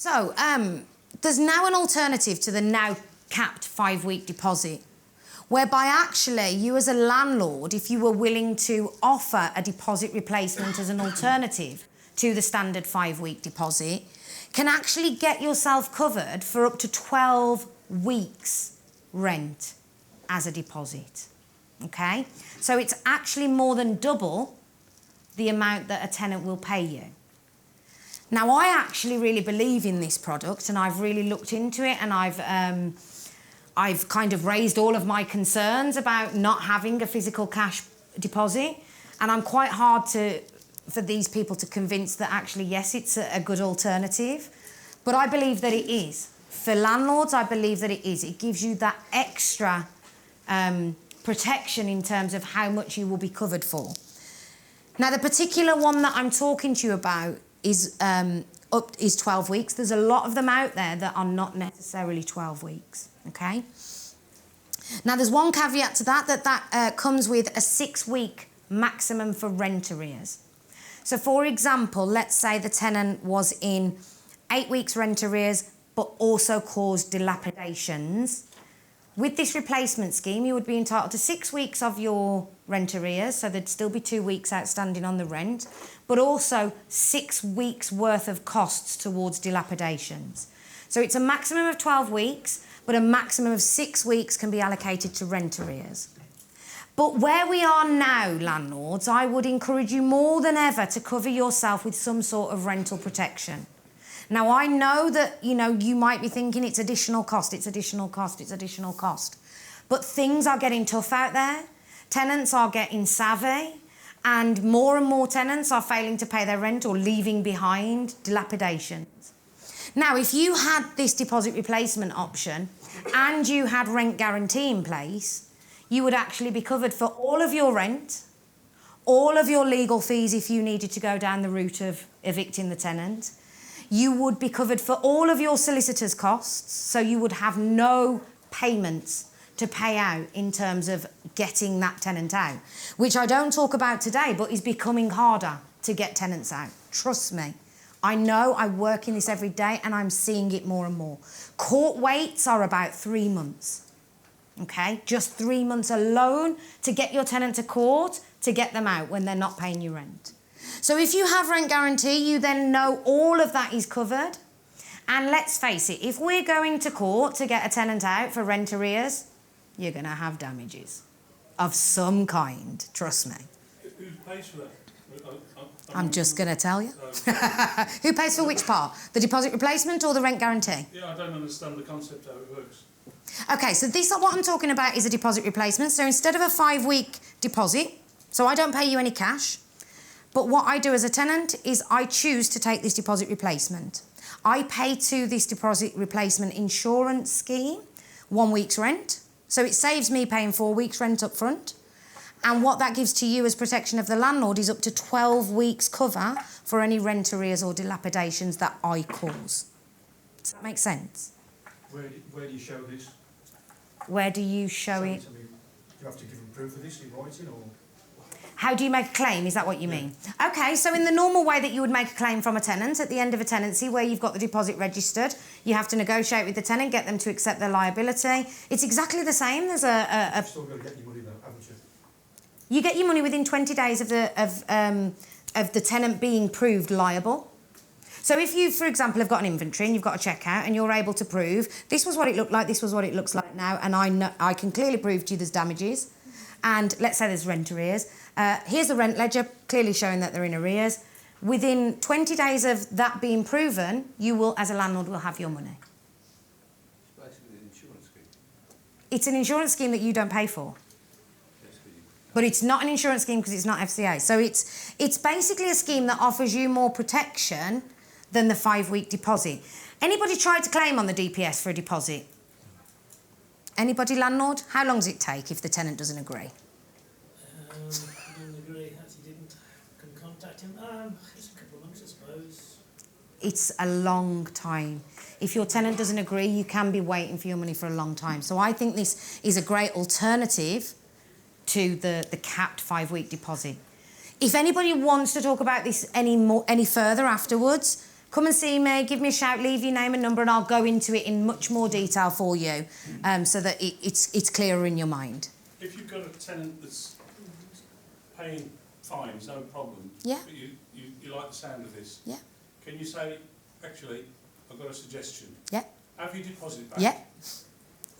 So, there's now an alternative to the now capped 5-week deposit, whereby actually you as a landlord, if you were willing to offer a deposit replacement as an alternative to the standard 5-week deposit, can actually get yourself covered for up to 12 weeks rent as a deposit, okay? So it's actually more than double the amount that a tenant will pay you. Now, I actually really believe in this product, and I've really looked into it, and I've kind of raised all of my concerns about not having a physical cash deposit, and I'm quite hard for these people to convince that actually, yes, it's a good alternative, but I believe that it is. For landlords, I believe that it is. It gives you that extra protection in terms of how much you will be covered for. Now, the particular one that I'm talking to you about is 12 weeks. There's a lot of them out there that are not necessarily 12 weeks, okay? Now, there's one caveat to that comes with a 6-week maximum for rent arrears. So, for example, let's say the tenant was in 8 weeks rent arrears, but also caused dilapidations. With this replacement scheme, you would be entitled to 6 weeks of your rent arrears, so there'd still be 2 weeks outstanding on the rent, but also 6 weeks worth of costs towards dilapidations. So it's a maximum of 12 weeks, but a maximum of 6 weeks can be allocated to rent arrears. But where we are now, landlords, I would encourage you more than ever to cover yourself with some sort of rental protection. Now, I know that, you might be thinking it's additional cost, it's additional cost, it's additional cost. But things are getting tough out there. Tenants are getting savvy, and more tenants are failing to pay their rent or leaving behind dilapidations. Now, if you had this deposit replacement option and you had rent guarantee in place, you would actually be covered for all of your rent, all of your legal fees if you needed to go down the route of evicting the tenant. You would be covered for all of your solicitor's costs, so you would have no payments to pay out in terms of getting that tenant out, which I don't talk about today, but is becoming harder to get tenants out. Trust me. I know, I work in this every day, and I'm seeing it more and more. Court waits are about 3 months, okay? Just 3 months alone to get your tenant to court, to get them out when they're not paying you rent. So if you have rent guarantee, you then know all of that is covered. And let's face it, if we're going to court to get a tenant out for rent arrears, you're going to have damages of some kind, trust me. Who pays for that? I'm just going to tell you. Who pays for which part? The deposit replacement or the rent guarantee? Yeah, I don't understand the concept how it works. Okay, so what I'm talking about is a deposit replacement. So instead of a 5-week deposit, so I don't pay you any cash, but what I do as a tenant is I choose to take this deposit replacement. I pay to this deposit replacement insurance scheme 1 week's rent. So it saves me paying 4 weeks rent up front. And what that gives to you as protection of the landlord is up to 12 weeks cover for any rent arrears or dilapidations that I cause. Does that make sense? Where do you show this? Where do you show it? Do you have to give them proof of this in writing, or...? How do you make a claim? Is that what you mean? Okay, so in the normal way that you would make a claim from a tenant, at the end of a tenancy where you've got the deposit registered, you have to negotiate with the tenant, get them to accept their liability. It's exactly the same. There's You've still got to get your money though, haven't you? You get your money within 20 days of the tenant being proved liable. So if you, for example, have got an inventory and you've got a checkout and you're able to prove this was what it looked like, this was what it looks like now, and I can clearly prove to you there's damages, and let's say there's rent arrears. Here's the rent ledger, clearly showing that they're in arrears. Within 20 days of that being proven, you will, as a landlord, will have your money. It's basically an insurance scheme. It's an insurance scheme that you don't pay for. But it's not an insurance scheme because it's not FCA. So it's basically a scheme that offers you more protection than the 5-week deposit. Anybody tried to claim on the DPS for a deposit? Anybody, landlord? How long does it take if the tenant doesn't agree? Didn't agree, actually didn't. Couldn't contact him. Just a couple of months, I suppose. It's a long time. If your tenant doesn't agree, you can be waiting for your money for a long time. So I think this is a great alternative to the capped 5-week deposit. If anybody wants to talk about this any further afterwards, come and see me, give me a shout, leave your name and number, and I'll go into it in much more detail for you, so that it's clearer in your mind. If you've got a tenant that's paying fines, no problem. Yeah. But you like the sound of this. Yeah. Can you say, actually, I've got a suggestion. Yeah. Have your deposit back. Yeah.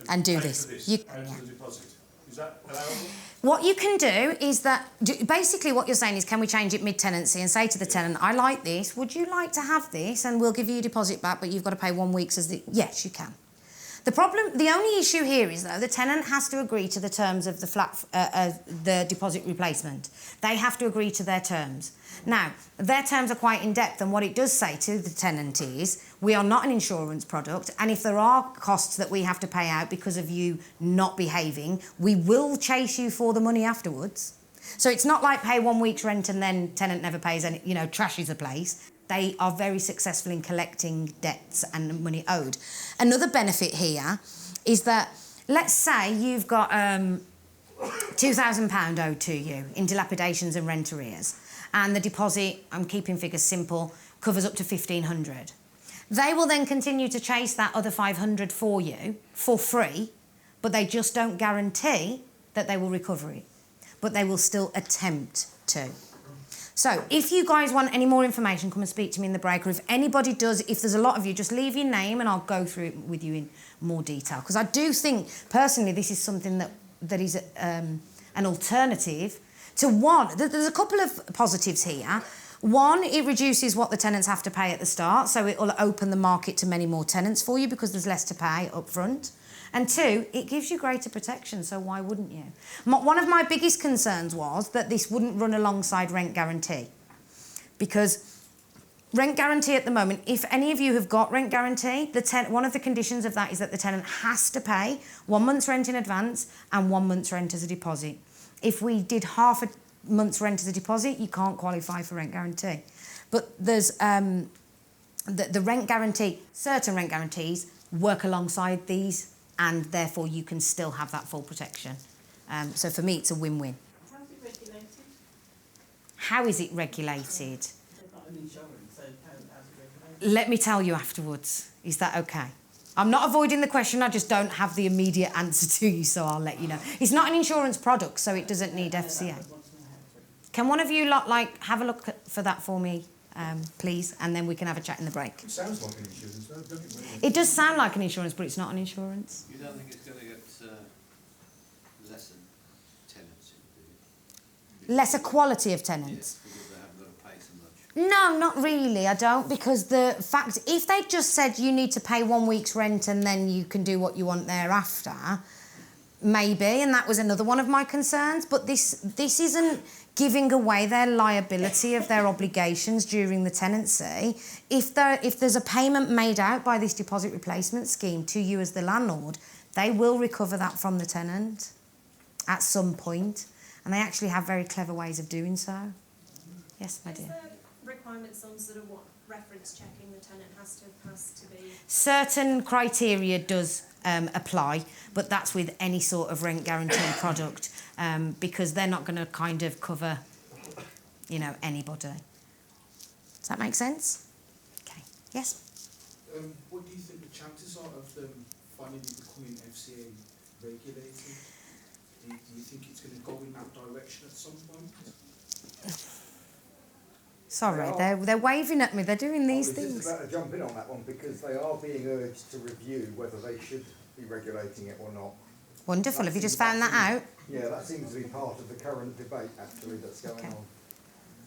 And do pay this. for this. You- Pay for the deposit. Is that allowable? What you can do is that, basically what you're saying is, can we change it mid-tenancy and say to the tenant, I like this, would you like to have this? And we'll give you your deposit back, but you've got to pay 1 week's as the... Yes, you can. The only issue here is, though, the tenant has to agree to the terms of the deposit replacement. They have to agree to their terms. Now, their terms are quite in-depth, and what it does say to the tenant is, we are not an insurance product, and if there are costs that we have to pay out because of you not behaving, we will chase you for the money afterwards. So it's not like pay 1 week's rent and then tenant never pays any, trashes the place. They are very successful in collecting debts and money owed. Another benefit here is that, let's say you've got £2,000 owed to you in dilapidations and rent arrears, and the deposit, I'm keeping figures simple, covers up to £1,500. They will then continue to chase that other £500 for you for free, but they just don't guarantee that they will recover it. But they will still attempt to. So if you guys want any more information, come and speak to me in the break. Or if anybody does, if there's a lot of you, just leave your name and I'll go through it with you in more detail. Because I do think, personally, this is something that is an alternative to one. There's a couple of positives here. One, it reduces what the tenants have to pay at the start, so it will open the market to many more tenants for you because there's less to pay up front. And two, it gives you greater protection, so why wouldn't you? One of my biggest concerns was that this wouldn't run alongside rent guarantee. Because rent guarantee at the moment, if any of you have got rent guarantee, one of the conditions of that is that the tenant has to pay 1 month's rent in advance and 1 month's rent as a deposit. If we did half a month's rent as a deposit, you can't qualify for rent guarantee. But there's the rent guarantee, certain rent guarantees work alongside these, and therefore you can still have that full protection. So for me, it's a win-win. How's it regulated? How is it regulated? It's not an insurance, so how's it regulated? Let me tell you afterwards. Is that okay? I'm not avoiding the question, I just don't have the immediate answer to you, so I'll let you know. It's not an insurance product, so it doesn't need FCA. Can one of you have a look for that for me, please, and then we can have a chat in the break. It sounds like an insurance, though, doesn't it? Really? It does sound like an insurance, but it's not an insurance. You don't think it's going to get lesser tenants, do you? Lesser quality of tenants? Yes, because they haven't got to pay so much. No, not really, I don't, because the fact, if they just said you need to pay 1 week's rent and then you can do what you want thereafter, maybe, and that was another one of my concerns, but this isn't giving away their liability of their obligations during the tenancy. If there's a payment made out by this deposit replacement scheme to you as the landlord, they will recover that from the tenant at some point, and they actually have very clever ways of doing so. Yes, my Is dear. there requirements on sort of what reference checking the tenant has to be? Certain criteria does apply, but that's with any sort of rent guarantee product, because they're not going to kind of cover, anybody. Does that make sense? Okay. Yes? What do you think the chances are of them finally becoming FCA regulated? Do you think it's going to go in that direction at some point? Sorry, they're waving at me. They're doing these I was things. just about to jump in on that one because they are being urged to review whether they should be regulating it or not. Wonderful. Have you just found that out? Yeah, that seems to be part of the current debate actually that's going Okay. on.